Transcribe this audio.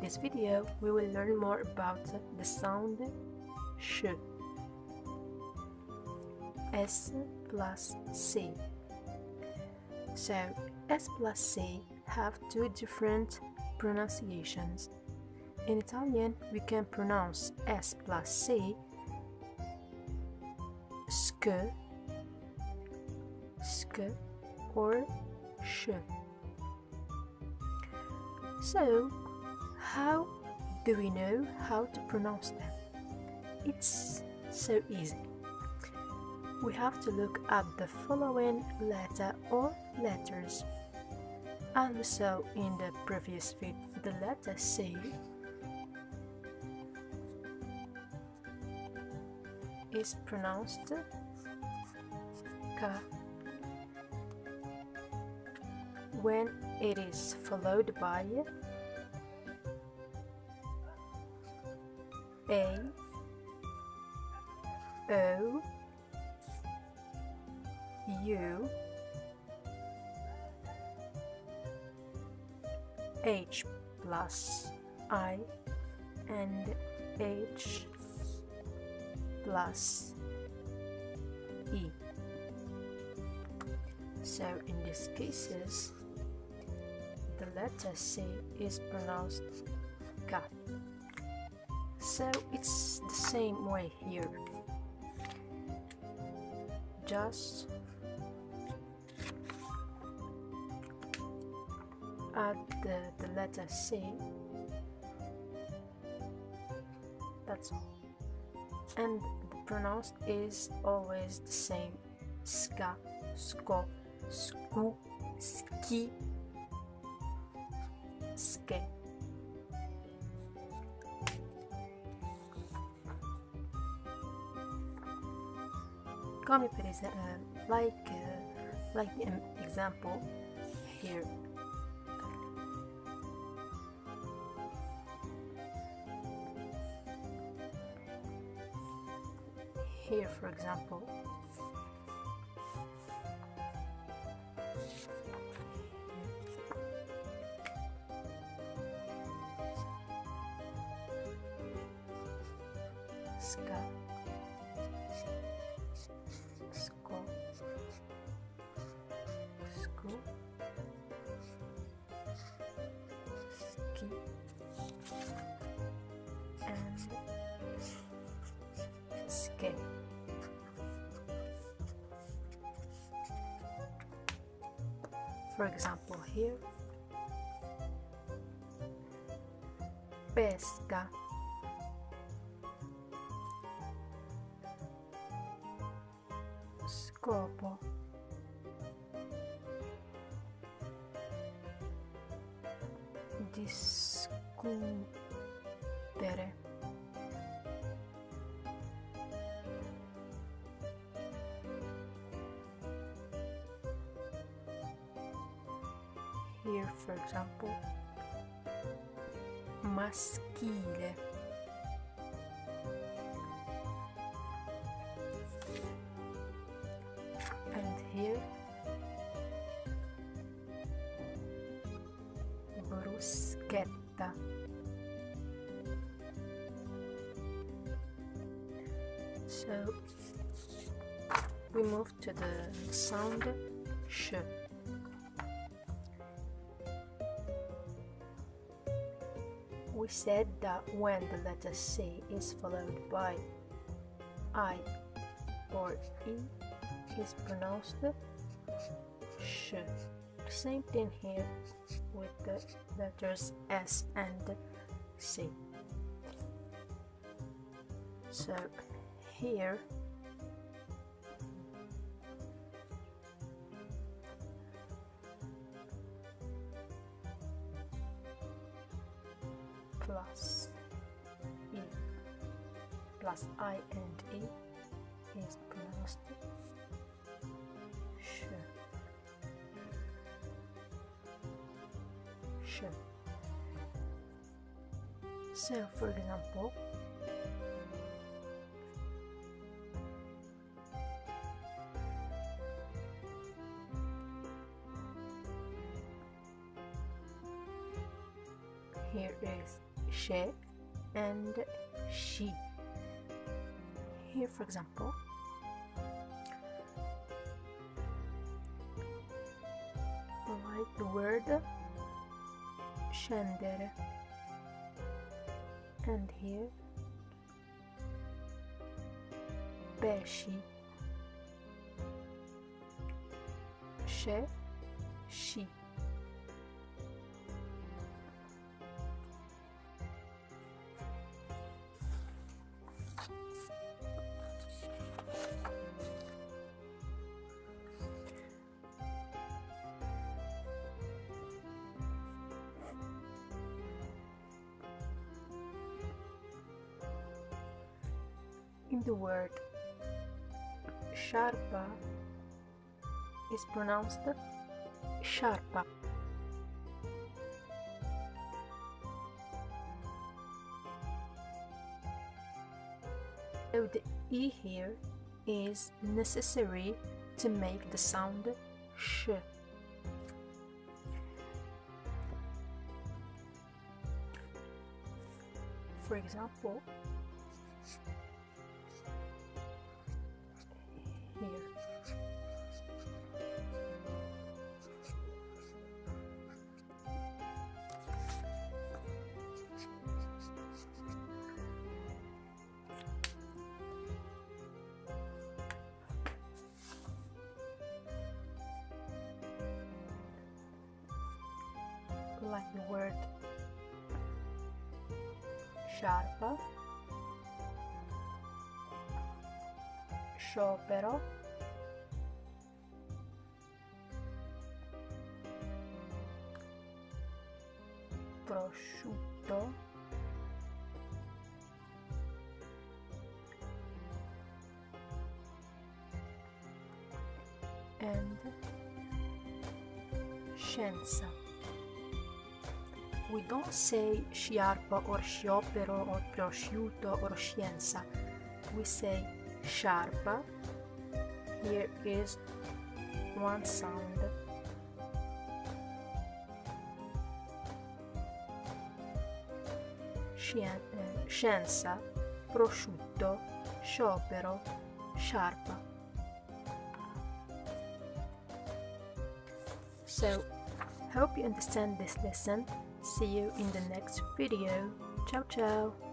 this video, we will learn more about the sound sh. S plus C. So S plus C have two different pronunciations. In Italian, we can pronounce S plus C sk, or sh. So, how do we know how to pronounce them? It's so easy. We have to look at the following letter or letters. As we saw in the previous video, the letter C is pronounced K when it is followed by A, O, U, H plus I, and H plus E. So in these cases, the letter C is pronounced K. So it's the same way here. Just add the letter C. That's all. And the pronounced is always the same. Ska, sko, sku, ski, ske. Come per esempio, like the example here. Here, for example, ska, sko, sku, ski, and ske. For example, here, pesca, scopo, discutere, here, for example, maschile, and here, bruschetta. So we move to the sound sh. We said that when the letter C is followed by I or E, is pronounced sh. Same thing here with the letters S and C. So here plus E plus I and E is pronounced sh. Sh. So for example, here is she, and she. Here, for example, write the word scendere, and here pesci, she, she. In the word sciarpa is pronounced sciarpa. So the E here is necessary to make the sound sh. For example, here. Like the word sciarpa, sciopero, prosciutto, and scienza. We don't say sciarpa or sciopero or prosciutto or scienza. We say sciarpa. Here is one sound. Scienza, prosciutto, sciopero, sciarpa. So, hope you understand this lesson. See you in the next video. Ciao ciao!